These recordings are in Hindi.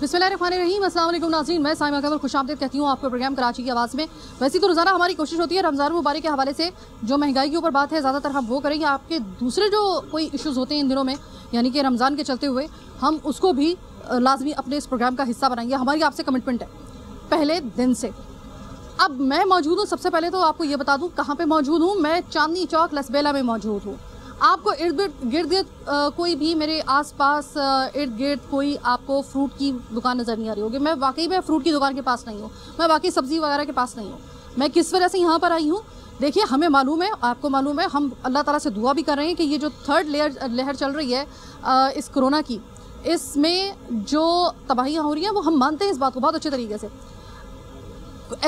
बिस्मिल्लाहिर्रहमानिर्रहीम। अस्सलाम वालेकुम नाज़रीन, मैं साइमा कमर खुशामदीद कहती हूँ आपको प्रोग्राम कराची की आवाज़ में। वैसे तो रोज़ाना हमारी कोशिश होती है रमज़ान मुबारक के हवाले से जो महंगाई के ऊपर बात है ज़्यादातर हम वो करेंगे। आपके दूसरे जो कोई इश्यूज़ होते हैं इन दिनों में, यानी कि रमज़ान के चलते हुए, हम उसको भी लाजमी अपने इस प्रोग्राम का हिस्सा बनाएंगे। हमारी आपसे कमिटमेंट है पहले दिन से। अब मैं मौजूद हूँ, सबसे पहले तो आपको ये बता दूँ कहाँ पर मौजूद हूँ। मैं चांदनी चौक लसबेला में मौजूद हूँ। आपको इर्द गिर्द कोई भी मेरे आसपास इर्द गिर्द कोई आपको फ्रूट की दुकान नज़र नहीं आ रही होगी। मैं वाकई में फ्रूट की दुकान के पास नहीं हूँ, मैं बाकी सब्ज़ी वगैरह के पास नहीं हूँ। मैं किस वजह से यहाँ पर आई हूँ, देखिए हमें मालूम है, आपको मालूम है, हम अल्लाह ताला से दुआ भी कर रहे हैं कि ये जो थर्ड लहर चल रही है इस कोरोना की, इसमें जो तबाहियाँ हो रही हैं वो हम मानते हैं इस बात को बहुत अच्छे तरीके से।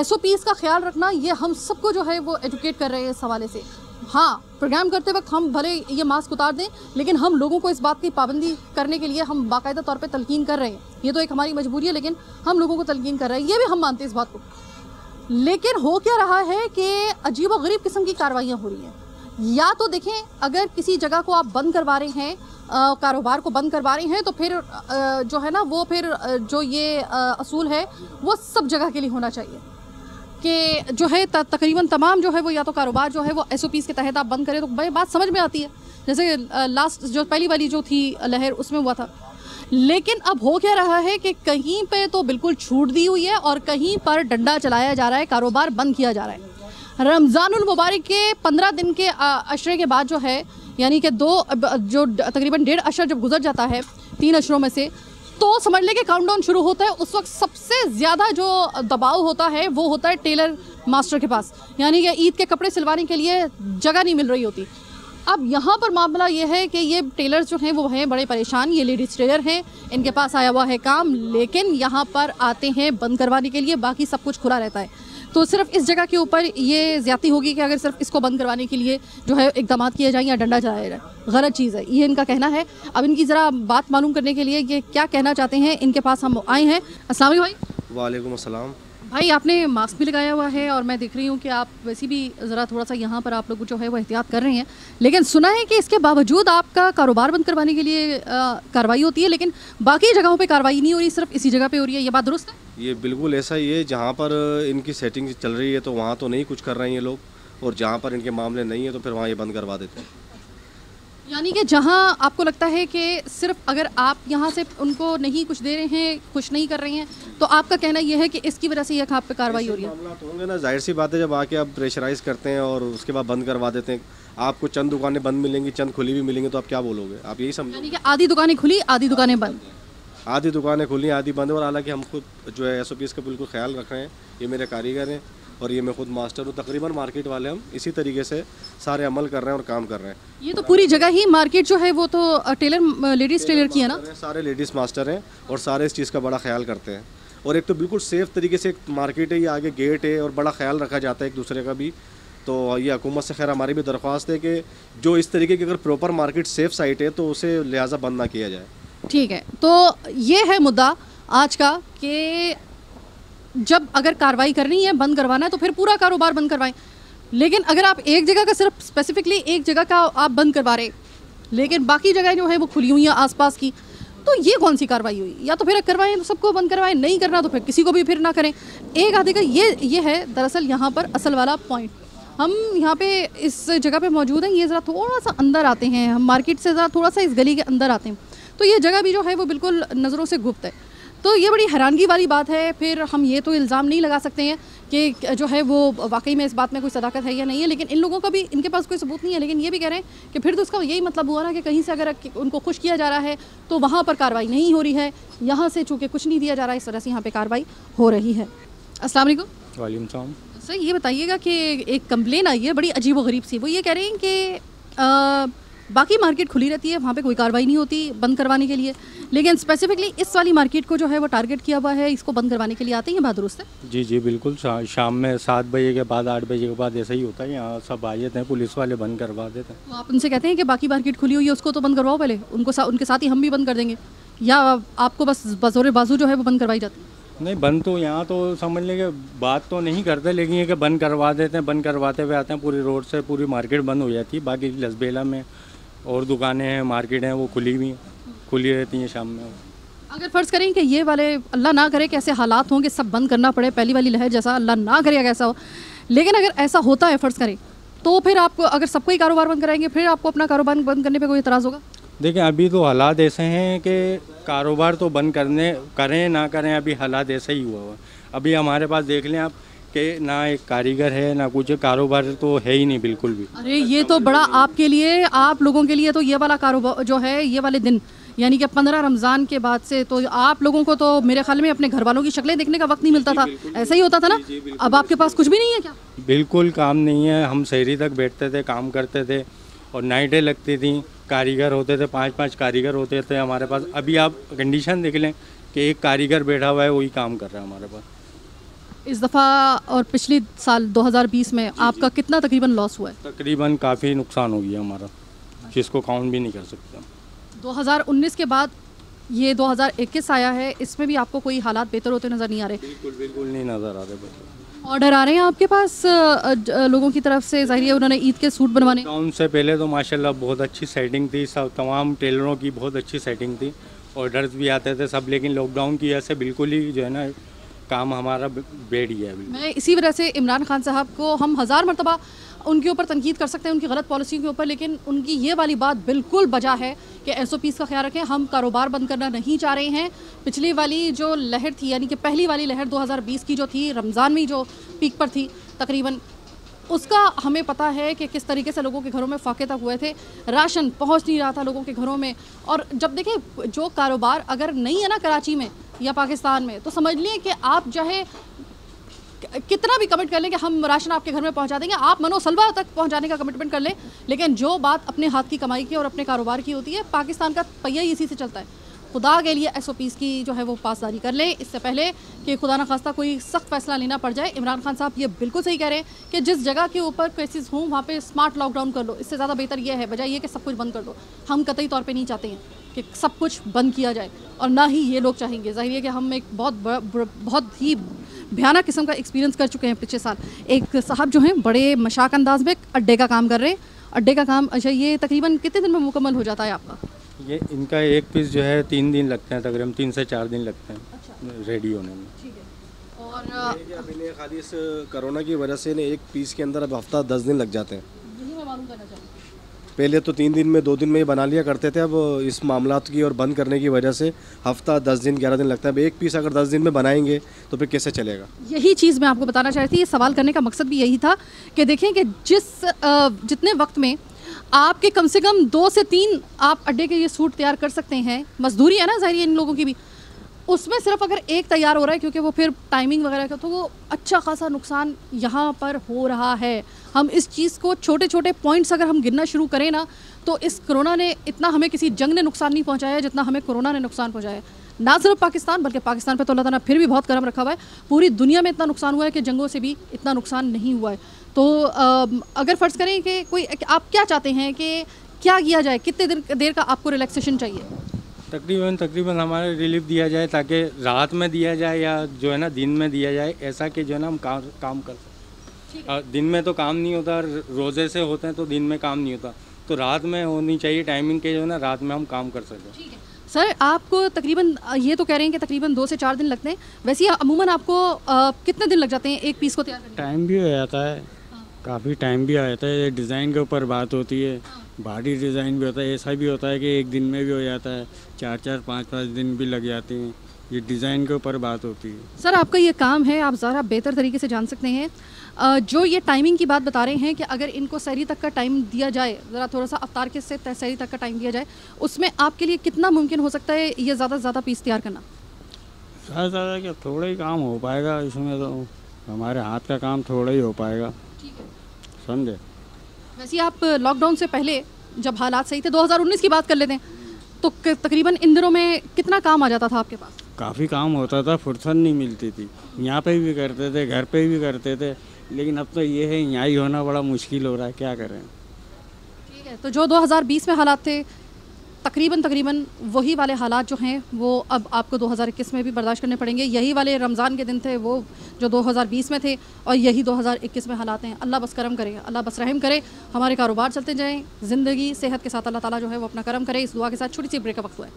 SOPs का ख्याल रखना ये हम सबको जो है वो एजुकेट कर रहे हैं इस हवाले से। हाँ, प्रोग्राम करते वक्त हम भले ये मास्क उतार दें, लेकिन हम लोगों को इस बात की पाबंदी करने के लिए हम बाकायदा तौर पे तलकीन कर रहे हैं। ये तो एक हमारी मजबूरी है, लेकिन हम लोगों को तलकीन कर रहे हैं, ये भी हम मानते हैं इस बात को। लेकिन हो क्या रहा है कि अजीब व गरीब किस्म की कार्रवाइयाँ हो रही हैं। या तो देखें, अगर किसी जगह को आप बंद करवा रहे हैं, कारोबार को बंद करवा रहे हैं, तो फिर जो है ना वो फिर जो ये असूल है वो सब जगह के लिए होना चाहिए कि जो है तकरीबन तमाम जो है वो या तो कारोबार जो है वो SOPs के तहत आप बंद करें तो भाई बात समझ में आती है। जैसे लास्ट जो पहली वाली जो थी लहर उसमें हुआ था। लेकिन अब हो क्या रहा है कि कहीं पे तो बिल्कुल छूट दी हुई है और कहीं पर डंडा चलाया जा रहा है, कारोबार बंद किया जा रहा है। रमज़ानुल मुबारक के 15 दिन के अशरे के बाद जो है, यानी कि जो तकरीबन 1.5 अशर जब गुजर जाता है 3 अशरों में से, तो समझ ले कि काउंटडाउन शुरू होता है। उस वक्त सबसे ज़्यादा जो दबाव होता है वो होता है टेलर मास्टर के पास, यानी कि ईद के कपड़े सिलवाने के लिए जगह नहीं मिल रही होती। अब यहाँ पर मामला ये है कि ये टेलर्स जो हैं वो हैं बड़े परेशान। ये लेडीज़ टेलर हैं, इनके पास आया हुआ है काम, लेकिन यहाँ पर आते हैं बंद करवाने के लिए, बाकी सब कुछ खुला रहता है। तो सिर्फ इस जगह के ऊपर ये ज़्यादती होगी कि अगर सिर्फ इसको बंद करवाने के लिए जो है इक़दाम किए जाएँ या डंडा चलाया जाए, गलत चीज़ है, ये इनका कहना है। अब इनकी ज़रा बात मालूम करने के लिए ये क्या कहना चाहते हैं, इनके पास हम आए हैं। अस्सलाम वालेकुम भाई। वालेकुम अस्सलाम। भाई आपने मास्क भी लगाया हुआ है और मैं देख रही हूँ कि आप वैसे भी ज़रा थोड़ा सा यहाँ पर आप लोग जो है वो एहतियात कर रहे हैं, लेकिन सुना है कि इसके बावजूद आपका कारोबार बंद करवाने के लिए कार्रवाई होती है, लेकिन बाकी जगहों पे कार्रवाई नहीं हो रही, सिर्फ इसी जगह पे हो रही है। ये बात दुरुस्त है? ये बिल्कुल ऐसा ही है। जहाँ पर इनकी सेटिंग चल रही है तो वहाँ तो नहीं कुछ कर रहे हैं ये लोग, और जहाँ पर इनके मामले नहीं है तो फिर वहाँ ये बंद करवा देते हैं। यानी कि जहाँ आपको लगता है कि सिर्फ अगर आप यहाँ से उनको नहीं कुछ दे रहे हैं, कुछ नहीं कर रहे हैं, तो आपका कहना यह है कि इसकी वजह से यह आप पे कार्रवाई हो रही है। मामला तो होंगे ना, जाहिर सी बात है। जब आके आप प्रेशराइज करते हैं और उसके बाद बंद करवा देते हैं, आपको चंद दुकानें बंद मिलेंगी, चंद खुली भी मिलेंगी, तो आप क्या बोलोगे? आप यही समझो। यानी कि आधी दुकानें खुली, आधी दुकानें बंद। आधी दुकानें खुली, आधी बंद। और हालांकि हम खुद जो है SOPs का बिल्कुल ख्याल रख रहे हैं। ये मेरे कारीगर हैं और ये मैं खुद मास्टर हूँ। तकरीबन मार्केट वाले हम इसी तरीके से सारे अमल कर रहे हैं और काम कर रहे हैं। ये तो पूरी जगह ही मार्केट जो है वो तो टेलर लेडीज़ टेलर की है ना? सारे लेडीज़ मास्टर हैं और सारे इस चीज़ का बड़ा ख्याल करते हैं। और एक तो बिल्कुल सेफ़ तरीके से एक मार्केट है, ये आगे गेट है और बड़ा ख्याल रखा जाता है एक दूसरे का भी। तो ये हुकूमत से खैर हमारी भी दरख्वास्त है कि जो इस तरीके की अगर प्रॉपर मार्केट सेफ़ साइट है तो उसे लिहाजा बंद ना किया जाए। ठीक है, तो ये है मुद्दा आज का कि जब अगर कार्रवाई करनी है, बंद करवाना है, तो फिर पूरा कारोबार बंद करवाएं। लेकिन अगर आप एक जगह का सिर्फ स्पेसिफिकली एक जगह का आप बंद करवा रहे, लेकिन बाकी जगह जो है वो खुली हुई हैं आसपास की, तो ये कौन सी कार्रवाई हुई? या तो फिर करवाएं तो सबको बंद करवाएं, नहीं करना तो फिर किसी को भी फिर ना करें। एक आधे का ये है दरअसल यहाँ पर असल वाला पॉइंट। हम यहाँ पे इस जगह पे मौजूद हैं, ये ज़रा थोड़ा सा अंदर आते हैं, हम मार्केट से ज़रा थोड़ा सा इस गली के अंदर आते हैं, तो ये जगह भी जो है वो बिल्कुल नज़रों से गुप्त है। तो ये बड़ी हैरानगी वाली बात है। फिर हम ये तो इल्ज़ाम नहीं लगा सकते हैं कि जो है वो वाकई में इस बात में कोई सदाकत है या नहीं है, लेकिन इन लोगों का भी, इनके पास कोई सबूत नहीं है। लेकिन ये भी कह रहे हैं कि फिर तो उसका यही मतलब हुआ ना कि कहीं से अगर उनको खुश किया जा रहा है तो वहाँ पर कार्रवाई नहीं हो रही है, यहाँ से चूँकि कुछ नहीं दिया जा रहा है, इस वजह से यहाँ पर कार्रवाई हो रही है। अस्सलाम वालेकुम। वालेकुम सलाम। सर ये बताइएगा कि एक कंप्लेन आई है बड़ी अजीब व गरीब सी। वो ये कह रहे हैं कि बाकी मार्केट खुली रहती है, वहाँ पे कोई कार्रवाई नहीं होती बंद करवाने के लिए, लेकिन स्पेसिफिकली इस वाली मार्केट को जो है वो टारगेट किया हुआ है, इसको बंद करवाने के लिए आते हैं। बात दुरुस्त है? जी जी बिल्कुल। शाम में 7 बजे के बाद 8 बजे के बाद ऐसा ही होता है। यहाँ सब आ जाते हैं, पुलिस वाले बंद करवा देते हैं। तो आप उनसे कहते हैं कि बाकी मार्केट खुली हुई है उसको तो बंद करवाओ पहले, उनके साथ ही हम भी बंद कर देंगे, या आपको बस बजोरे बाजू जो है वो बंद करवाई जाती है? नहीं, बंद तो यहाँ तो समझ लें कि बात तो नहीं करते, लेकिन ये कि बंद करवा देते हैं। बंद करवाते हुए आते हैं, पूरी रोड से पूरी मार्केट बंद हो जाती है। बाकी लसबेला में और दुकानें हैं, मार्केट हैं, वो खुली रहती हैं शाम में। अगर फ़र्ज़ करें कि ये वाले अल्लाह ना करे कि ऐसे हालात हों कि सब बंद करना पड़े, पहली वाली लहर जैसा, अल्लाह ना करे अगर ऐसा हो, लेकिन अगर ऐसा होता है फ़र्ज़ करें, तो फिर आप अगर सबको ही कारोबार बंद कराएंगे, फिर आपको अपना कारोबार बंद करने पे कोई एतराज़ होगा? देखिए अभी तो हालात ऐसे हैं कि कारोबार तो बंद करें ना करें, अभी हालात ऐसे ही हुआ। अभी हमारे पास देख लें आप कि ना एक कारीगर है ना कुछ, कारोबार तो है ही नहीं बिल्कुल भी। अरे ये तो बड़ा आपके लिए, आप लोगों के लिए तो ये वाला कारोबार जो है, ये वाले दिन यानी कि 15 रमज़ान के बाद से तो आप लोगों को तो मेरे ख्याल में अपने घर वालों की शक्लें देखने का वक्त नहीं मिलता था, ऐसा ही होता था ना? अब आपके पास कुछ भी नहीं है क्या? बिल्कुल काम नहीं है। हम शहरी तक बैठते थे, काम करते थे और नाइटें लगती थी, कारीगर होते थे, 5-5 कारीगर होते थे हमारे पास। अभी आप कंडीशन देख लें कि एक कारीगर बैठा हुआ है, वही काम कर रहा है हमारे पास। इस दफ़ा और पिछले साल 2020 में आपका कितना तकरीबन लॉस हुआ है? तकरीबन काफ़ी नुकसान हो गया हमारा, जिसको काउंट भी नहीं कर सकते। 2019 के बाद ये 2021 आया है, इसमें भी आपको कोई हालात बेहतर होते नज़र नहीं आ रहे? बिल्कुल नहीं नज़र आ रहे। ऑर्डर आ रहे हैं आपके पास लोगों की तरफ से? ज़ाहिर है उन्होंने ईद के सूट बनवाने। लॉकडाउन से पहले तो माशाल्लाह बहुत अच्छी सेटिंग थी, सब तमाम टेलरों की बहुत अच्छी सेटिंग थी, ऑर्डर्स भी आते थे सब, लेकिन लॉकडाउन की वजह से बिल्कुल ही जो है ना काम हमारा बैठ गया है। मैं इसी वजह से इमरान खान साहब को हम 1000 मरतबा उनके ऊपर तनकीद कर सकते हैं उनकी गलत पॉलिसी के ऊपर, लेकिन उनकी ये वाली बात बिल्कुल बजा है कि SOPs का ख्याल रखें। हम कारोबार बंद करना नहीं चाह रहे हैं। पिछली वाली जो लहर थी, यानी कि पहली वाली लहर 2020 की जो थी, रमज़ान में जो पीक पर थी तकरीबन, उसका हमें पता है कि किस तरीके से लोगों के घरों में फाके तक हुए थे, राशन पहुंच नहीं रहा था लोगों के घरों में। और जब देखें जो कारोबार अगर नहीं है ना कराची में या पाकिस्तान में, तो समझ लिए कि आप चाहे कितना भी कमिट कर लें कि हम राशन आपके घर में पहुंचा देंगे, आप मनोसलवा तक पहुंचाने का कमिटमेंट कर लें, लेकिन जो बात अपने हाथ की कमाई की और अपने कारोबार की होती है, पाकिस्तान का पहिया ही इसी से चलता है। खुदा के लिए SOPs की जो है वो पासदारी कर लें, इससे पहले कि खुदा न खास्ता कोई सख्त फैसला लेना पड़ जाए। इमरान खान साहब ये बिल्कुल सही कह रहे हैं कि जिस जगह के ऊपर केसेस हों वहाँ पे स्मार्ट लॉकडाउन कर लो, इससे ज़्यादा बेहतर ये है बजाय ये कि सब कुछ बंद कर दो। हम कतई तौर पे नहीं चाहते हैं कि सब कुछ बंद किया जाए, और ना ही ये लोग चाहेंगे। ज़ाहिर है कि हम एक बहुत ही भयानक किस्म का एक्सपीरियंस कर चुके हैं पिछले साल। एक साहब जो हैं बड़े मशाक अंदाज में अड्डे का काम कर रहे हैं। अड्डे का काम, अच्छा, ये तकरीबन कितने दिन में मुकम्मल हो जाता है आपका? ये इनका एक पीस जो है 3 दिन लगते हैं, तकरीबन 3 से 4 दिन लगते हैं रेडी होने में। ठीक है। और अभी खाली इस कोरोना की वजह से एक पीस के अंदर अब हफ्ता 10 दिन लग जाते हैं। यही मैं मालूम करना चाहूँगी। पहले तो 3 दिन में 2 दिन में ही बना लिया करते थे, अब इस मामलात की और बंद करने की वजह से हफ्ता 10 दिन 11 दिन लगता है। अब एक पीस अगर 10 दिन में बनाएंगे तो फिर कैसे चलेगा? यही चीज़ मैं आपको बताना चाहती थी। ये सवाल करने का मकसद भी यही था कि देखें कि जितने वक्त में आपके कम से कम 2 से 3 आप अड्डे के ये सूट तैयार कर सकते हैं, मजदूरी है ना ज़ाहिर है इन लोगों की भी, उसमें सिर्फ अगर एक तैयार हो रहा है क्योंकि वो फिर टाइमिंग वगैरह का, तो वो अच्छा खासा नुकसान यहाँ पर हो रहा है। हम इस चीज़ को छोटे छोटे पॉइंट्स अगर हम गिनना शुरू करें ना, तो इस कोरोना ने इतना हमें किसी जंग ने नुकसान नहीं पहुँचाया जितना हमें कोरोना ने नुकसान पहुँचाया है। ना सिर्फ पाकिस्तान बल्कि पाकिस्तान पे तो अल्लाह ताला फिर भी बहुत करम रखा हुआ है, पूरी दुनिया में इतना नुकसान हुआ है कि जंगों से भी इतना नुकसान नहीं हुआ है। तो अगर फ़र्ज़ करें कि कोई, आप क्या चाहते हैं कि क्या किया जाए, कितने देर का आपको रिलैक्सेशन चाहिए? तकरीबन हमारे रिलीफ दिया जाए, ताकि रात में दिया जाए या जो है ना दिन में दिया जाए, ऐसा कि जो है ना हम काम कर सकें। दिन में तो काम नहीं होता, रोज़े से होते हैं तो दिन में काम नहीं होता, तो रात में होनी चाहिए टाइमिंग के, जो है ना रात में हम काम कर सकें। सर आपको तकरीबन ये तो कह रहे हैं कि तकरीबन 2 से 4 दिन लगते हैं, वैसे अमूमन आपको कितने दिन लग जाते हैं एक पीस को तैयार करने? टाइम भी हो जाता है, काफ़ी टाइम भी आ जाता है। डिज़ाइन के ऊपर बात होती है, भारी डिज़ाइन भी होता है, ऐसा भी होता है कि एक दिन में भी हो जाता है, 4-4 5-5 दिन भी लग जाते हैं। ये डिज़ाइन के ऊपर बात होती है। सर आपका ये काम है, आप ज़रा बेहतर तरीके से जान सकते हैं। जो ये टाइमिंग की बात बता रहे हैं कि अगर इनको सहरी तक का टाइम दिया जाए, ज़रा थोड़ा सा अफ्तार के से सहरी तक का टाइम दिया जाए, उसमें आपके लिए कितना मुमकिन हो सकता है ये ज़्यादा से ज़्यादा पीस तैयार करना? ज़्यादा क्या, थोड़ा ही काम हो पाएगा इसमें, तो हमारे हाथ का काम थोड़ा ही हो पाएगा। ठीक है, समझे? वैसे आप लॉकडाउन से पहले जब हालात सही थे, 2019 की बात कर लेते हैं, तो तकरीबन इन दिनों में कितना काम आ जाता था आपके पास? काफ़ी काम होता था, फुर्सत नहीं मिलती थी। यहाँ पे भी करते थे, घर पे भी करते थे, लेकिन अब तो ये है यहाँ ही होना बड़ा मुश्किल हो रहा है, क्या करें। ठीक है, तो जो 2020 में हालात थे तकरीबन वही वाले हालात जो हैं वो अब आपको 2021 में भी बर्दाश्त करने पड़ेंगे। यही वाले रमज़ान के दिन थे वो जो 2020 में थे, और यही 2021 में हालात हैं। अल्लाह बस करम करे, अल्लाह बस रहम करे, हमारे कारोबार चलते जाएँ, ज़िंदगी सेहत के साथ अल्लाह ताला जो है वो अपना करम करे। इस दुआ के साथ छोटी सी ब्रेक का वक्त हुआ है।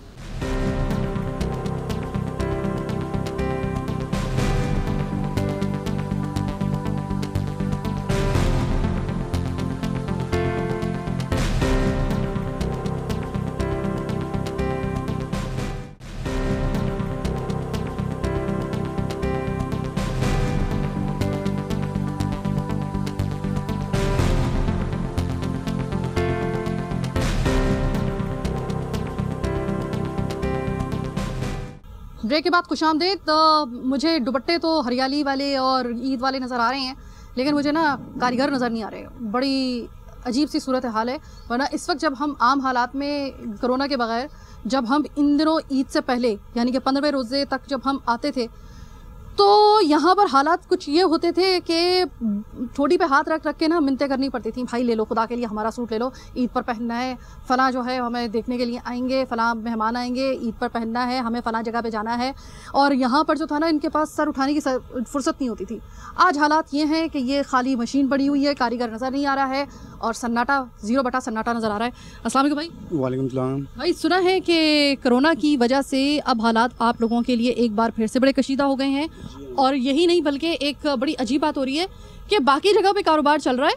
ब्रेक के बाद खुशामदीद। तो मुझे दुपट्टे तो हरियाली वाले और ईद वाले नज़र आ रहे हैं, लेकिन मुझे ना कारीगर नज़र नहीं आ रहे। बड़ी अजीब सी सूरत हाल है। वरना इस वक्त जब हम आम हालात में कोरोना के बगैर, जब हम इन दिनों ईद से पहले यानी कि 15वें रोज़े तक जब हम आते थे तो यहाँ पर हालात कुछ ये होते थे कि ठोडी पे हाथ रख रख के ना मिन्नतें करनी पड़ती थी, भाई ले लो खुदा के लिए हमारा सूट ले लो, ईद पर पहनना है, फ़लाँ जो है हमें देखने के लिए आएंगे, फ़लाँ मेहमान आएंगे, ईद पर पहनना है, हमें फ़लाँ जगह पे जाना है। और यहाँ पर जो था ना इनके पास सर उठाने की फुर्सत नहीं होती थी। आज हालात ये हैं कि ये खाली मशीन पड़ी हुई है, कारीगर नज़र नहीं आ रहा है और सन्नाटा, 0 सन्नाटा नज़र आ रहा है। अस्सलाम वालेकुम भाई। वालेकुम सलाम। भाई सुना है कि कोरोना की वजह से अब हालात आप लोगों के लिए एक बार फिर से बड़े कशीदा हो गए हैं, और यही नहीं बल्कि एक बड़ी अजीब बात हो रही है कि बाकी जगह पे कारोबार चल रहा है,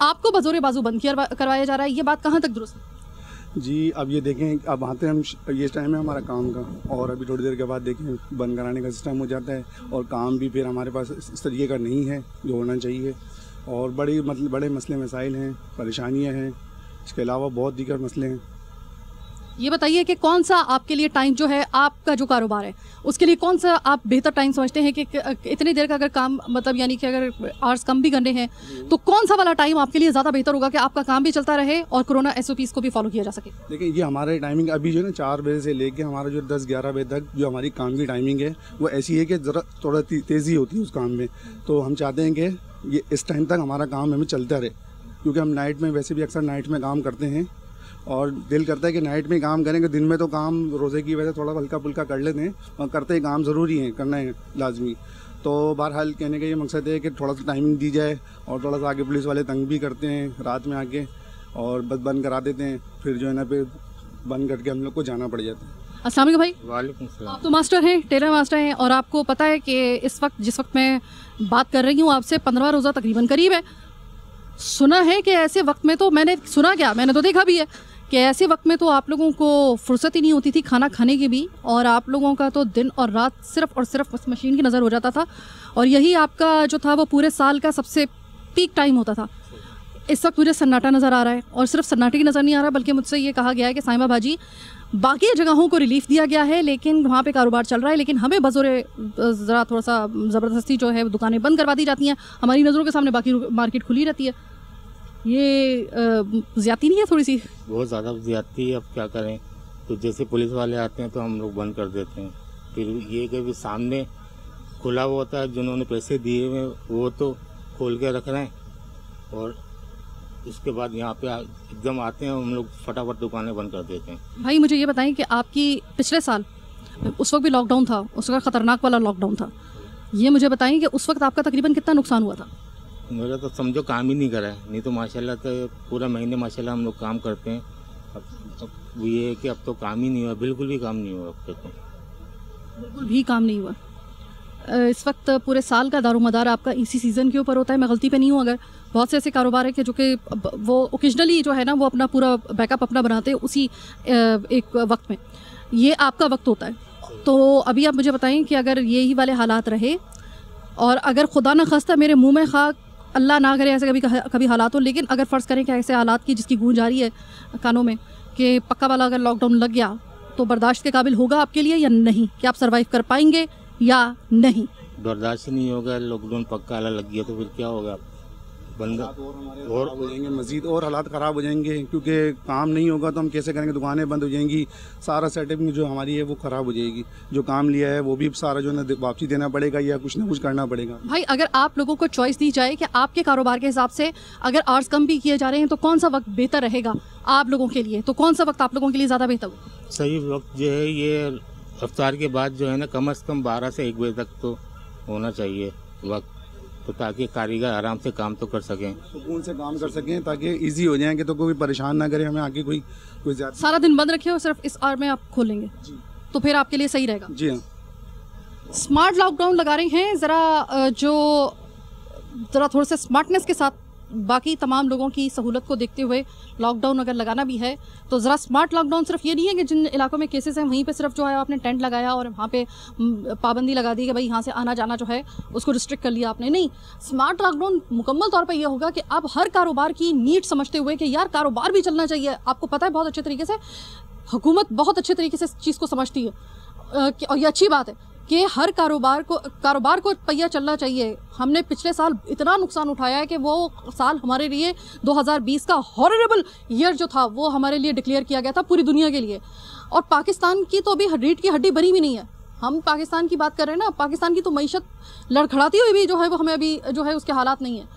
आपको बज़ोरे बाजू बंद करवाया जा रहा है। ये बात कहाँ तक दुरुस्त है? जी अब ये देखें, अब आते हैं हम, ये टाइम है हमारा काम का, और अभी थोड़ी देर के बाद देखें बंद कराने का सिस्टम हो जाता है, और काम भी फिर हमारे पास इस तरीके का नहीं है जो होना चाहिए, और बड़े मसले मसाइल हैं, परेशानियाँ हैं, इसके अलावा बहुत दीगर मसले हैं। ये बताइए कि कौन सा आपके लिए टाइम जो है, आपका जो कारोबार है उसके लिए कौन सा आप बेहतर टाइम समझते हैं कि इतनी देर का अगर काम, मतलब यानी कि अगर आवर्स कम भी करने हैं तो कौन सा वाला टाइम आपके लिए ज़्यादा बेहतर होगा कि आपका काम भी चलता रहे और कोरोना SOPs को भी फॉलो किया जा सके? देखिए ये हमारे टाइमिंग अभी जो है ना 4 बजे से लेके हमारा जो 10-11 बजे तक जो हमारी काम की टाइमिंग है वो ऐसी है कि ज़रा थोड़ा तेज़ी होती है उस काम में। तो हम चाहते हैं कि ये इस टाइम तक हमारा काम हमें चलता रहे, क्योंकि हम नाइट में वैसे भी अक्सर नाइट में काम करते हैं, और दिल करता है कि नाइट में काम करेंगे। दिन में तो काम रोज़े की वजह से थोड़ा हल्का फुल्का कर लेते हैं, और करते ही काम ज़रूरी है, करना है लाजमी। तो बहरहाल कहने का ये मकसद है कि थोड़ा सा टाइमिंग दी जाए, और थोड़ा सा आगे पुलिस वाले तंग भी करते हैं रात में आके, और बस बंद करा देते हैं, फिर जो है ना फिर बंद करके हम लोग को जाना पड़ जाता है। अस्सलाम वालेकुम भाई। वालेकुम सलाम। आप तो मास्टर हैं, टेलर मास्टर हैं, और आपको पता है कि इस वक्त जिस वक्त मैं बात कर रही हूँ आपसे 15वां रोज़ा तकरीबन करीब है। सुना है कि ऐसे वक्त में तो मैंने तो देखा भी है कि ऐसे वक्त में तो आप लोगों को फुर्सत ही नहीं होती थी खाना खाने की भी, और आप लोगों का तो दिन और रात सिर्फ और सिर्फ उस मशीन की नज़र हो जाता था, और यही आपका जो था वो पूरे साल का सबसे पीक टाइम होता था। इस वक्त मुझे सन्नाटा नज़र आ रहा है, और सिर्फ सन्नाटे की नज़र नहीं आ रहा बल्कि मुझसे ये कहा गया है कि साइमा भाजी बाकी जगहों को रिलीफ दिया गया है लेकिन वहाँ पे कारोबार चल रहा है, लेकिन हमें बज़ोरे ज़रा थोड़ा सा ज़बरदस्ती जो है दुकानें बंद करवा दी जाती हैं, हमारी नज़रों के सामने बाकी मार्केट खुली रहती है। ये ज़्यादती नहीं है थोड़ी सी? बहुत ज़्यादा ज़्यादती है। अब क्या करें, तो जैसे पुलिस वाले आते हैं तो हम लोग बंद कर देते हैं, फिर ये कि सामने खुला हुआ होता है, जिन्होंने पैसे दिए हुए वो तो खोल के रख रहे हैं, और उसके बाद यहाँ पे एकदम आते हैं हम लोग फटाफट दुकानें बंद कर देते हैं। भाई मुझे ये बताएं कि आपकी पिछले साल उस वक्त भी लॉकडाउन था, उस वक्त ख़तरनाक वाला लॉकडाउन था, ये मुझे बताएं कि उस वक्त आपका तकरीबन कितना नुकसान हुआ था? मेरा तो समझो काम ही नहीं करा है, नहीं तो माशाल्लाह तो पूरा महीने माशाल्लाह हम लोग काम करते हैं। अब ये है कि अब तो काम ही नहीं हुआ, बिल्कुल भी काम नहीं हुआ अब तक तो। बिल्कुल भी काम नहीं हुआ। इस वक्त पूरे साल का दारोमदार आपका इसी सीज़न के ऊपर होता है, मैं गलती पे नहीं हूँ अगर? बहुत से ऐसे कारोबार है कि जो कि वो ओकेजनली जो है ना वो अपना पूरा बैकअप अपना बनाते हैं उसी एक वक्त में, ये आपका वक्त होता है। तो अभी आप मुझे बताएं कि अगर यही वाले हालात रहे, और अगर खुदा न खास्ता मेरे मुँह में खाक, अल्लाह ना करे ऐसे कभी हालात हो, लेकिन अगर फ़र्ज़ करें कि ऐसे हालात की जिसकी गूंज आ रही है कानों में कि पक्का वाला अगर लॉकडाउन लग गया तो बर्दाश्त के काबिल होगा आपके लिए या नहीं, कि आप सर्वाइव कर पाएंगे या नहीं? बर्दाश्त नहीं होगा, लॉकडाउन पक्का वाला लग गया तो फिर क्या होगा, बंद और हो जाएंगे, मज़ीद और हालात ख़राब हो जाएंगे, क्योंकि काम नहीं होगा तो हम कैसे करेंगे, दुकानें बंद हो जाएंगी, सारा सेटअप जो हमारी है वो ख़राब हो जाएगी, जो काम लिया है वो भी सारा जो है वापसी देना पड़ेगा या कुछ ना कुछ करना पड़ेगा। भाई अगर आप लोगों को चॉइस दी जाए कि आपके कारोबार के हिसाब से अगर आवर्स कम भी किए जा रहे हैं तो कौन सा वक्त बेहतर रहेगा आप लोगों के लिए, तो कौन सा वक्त आप लोगों के लिए ज़्यादा बेहतर होगा? सही वक्त जो है ये अफ्तार के बाद जो है ना कम से कम 12 से 1 बजे तक तो होना चाहिए वक्त, तो ताकि कारीगर आराम से काम तो कर सकें, सुकून से काम कर सकें, ताकि इजी हो जाएंगे, तो कोई परेशान ना करे हमें आगे कोई ज़्यादा। सारा दिन बंद रखे और सिर्फ इस आवर में आप खोलेंगे तो फिर आपके लिए सही रहेगा? जी हाँ। स्मार्ट लॉकडाउन लगा रहे हैं, ज़रा थोड़े से स्मार्टनेस के साथ बाकी तमाम लोगों की सहूलत को देखते हुए लॉकडाउन अगर लगाना भी है तो ज़रा स्मार्ट लॉकडाउन सिर्फ ये नहीं है कि जिन इलाकों में केसेस हैं वहीं पे सिर्फ जो है आपने टेंट लगाया और वहाँ पे पाबंदी लगा दी कि भाई यहाँ से आना जाना जो है उसको रिस्ट्रिक्ट कर लिया आपने। नहीं, स्मार्ट लॉकडाउन मुकम्मल तौर पे ये होगा कि आप हर कारोबार की नीड समझते हुए कि यार कारोबार भी चलना चाहिए। आपको पता है बहुत अच्छे तरीके से हुकूमत बहुत अच्छे तरीके से इस चीज़ को समझती है। और ये अच्छी बात है कि हर कारोबार को पहिया चलना चाहिए। हमने पिछले साल इतना नुकसान उठाया है कि वो साल हमारे लिए 2020 का हॉरिबल ईयर जो था वो हमारे लिए डिक्लेयर किया गया था पूरी दुनिया के लिए। और पाकिस्तान की तो अभी रीढ़ की हड्डी बनी भी नहीं है। हम पाकिस्तान की बात कर रहे हैं ना, पाकिस्तान की तो मईशत लड़खड़ाती हुई भी जो है वो हमें अभी जो है उसके हालात नहीं है।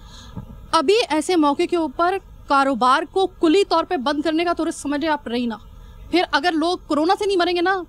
अभी ऐसे मौके के ऊपर कारोबार को कुली तौर पे बंद करने का तो रिस्क समझे आप रही ना। फिर अगर लोग कोरोना से नहीं मरेंगे ना,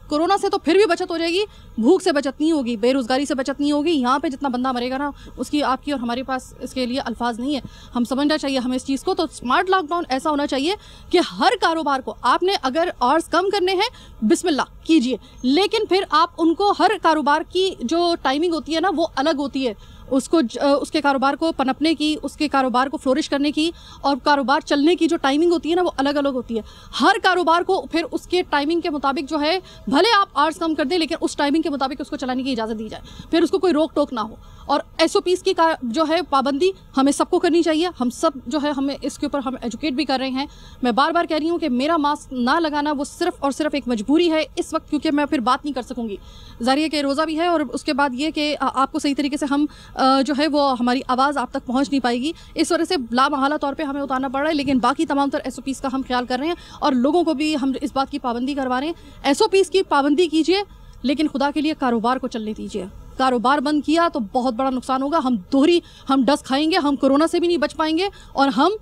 कोरोना से तो फिर भी बचत हो जाएगी, भूख से बचत नहीं होगी, बेरोजगारी से बचत नहीं होगी। यहाँ पे जितना बंदा मरेगा ना उसकी आपकी और हमारे पास इसके लिए अल्फाज नहीं है। हम समझना चाहिए हमें इस चीज़ को। तो स्मार्ट लॉकडाउन ऐसा होना चाहिए कि हर कारोबार को आपने अगर आवर्स कम करने हैं बिस्मिल्लाह कीजिए, लेकिन फिर आप उनको हर कारोबार की जो टाइमिंग होती है ना वो अलग होती है। उसके कारोबार को पनपने की, उसके कारोबार को फ्लोरिश करने की और कारोबार चलने की जो टाइमिंग होती है ना वो अलग अलग होती है। हर कारोबार को फिर उसके टाइमिंग के मुताबिक जो है, भले आप आवर्स कम कर दें लेकिन उस टाइमिंग के मुताबिक उसको चलाने की इजाज़त दी जाए, फिर उसको कोई रोक टोक ना हो। और SOPs की जो है पाबंदी हमें सबको करनी चाहिए। हम सब जो है हमें इसके ऊपर हम एजुकेट भी कर रहे हैं। मैं बार बार कह रही हूँ कि मेरा मास्क ना लगाना वो सिर्फ और सिर्फ एक मजबूरी है इस वक्त, क्योंकि मैं फिर बात नहीं कर सकूँगी। ज़रिए के रोज़ा भी है और उसके बाद ये कि आपको सही तरीके से हम जो है वो हमारी आवाज़ आप तक पहुँच नहीं पाएगी। इस वजह से लामहला तौर पर हमें उतारना पड़ रहा है, लेकिन बाकी तमाम तर SOPs का हम ख्याल कर रहे हैं और लोगों को भी हम इस बात की पाबंदी करवा रहे हैं। SOPs की पाबंदी कीजिए, लेकिन खुदा के लिए कारोबार को चलने दीजिए। कारोबार बंद किया तो बहुत बड़ा नुकसान होगा। हम डस खाएंगे, हम कोरोना से भी नहीं बच पाएंगे और हम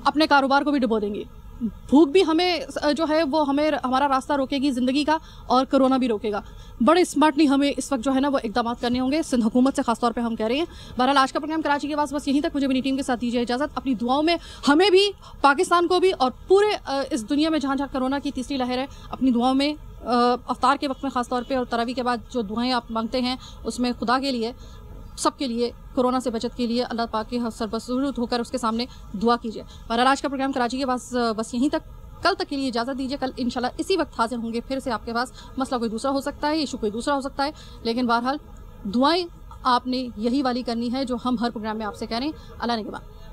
अपने कारोबार को भी डुबो देंगे। भूख भी हमें जो है वो हमारा रास्ता रोकेगी ज़िंदगी का, और कोरोना भी रोकेगा। बड़े स्मार्टली हमें इस वक्त जो है ना वो इकदाम करने होंगे, सिंध हुकूमत से खासतौर पे हम कह रहे हैं। बहरहाल आज का प्रोग्राम कराची के पास बस यहीं तक। मुझे मेरी टीम के साथ दीजिए इजाज़त। अपनी दुआओं में हमें भी, पाकिस्तान को भी और पूरे इस दुनिया में जहाँ जहाँ कोरोना की तीसरी लहर है, अपनी दुआओं में अफ्तार के वक्त में ख़ास तौर पे और तरावी के बाद जो दुआएं आप मांगते हैं उसमें खुदा के लिए, सबके लिए, कोरोना से बचत के लिए अल्लाह पाक के सरबसूरत होकर उसके सामने दुआ कीजिए। बहरहाल आज का प्रोग्राम कराची के पास बस यहीं तक। कल तक के लिए इजाज़त दीजिए। कल इंशाल्लाह इसी वक्त हाजिर होंगे फिर से आपके पास। मसला कोई दूसरा हो सकता है, इशू कोई दूसरा हो सकता है, लेकिन बहरहाल दुआएं आपने यही वाली करनी है जो हम हर प्रोग्राम में आपसे कह रहे हैं। अल्लाह ने के बाद।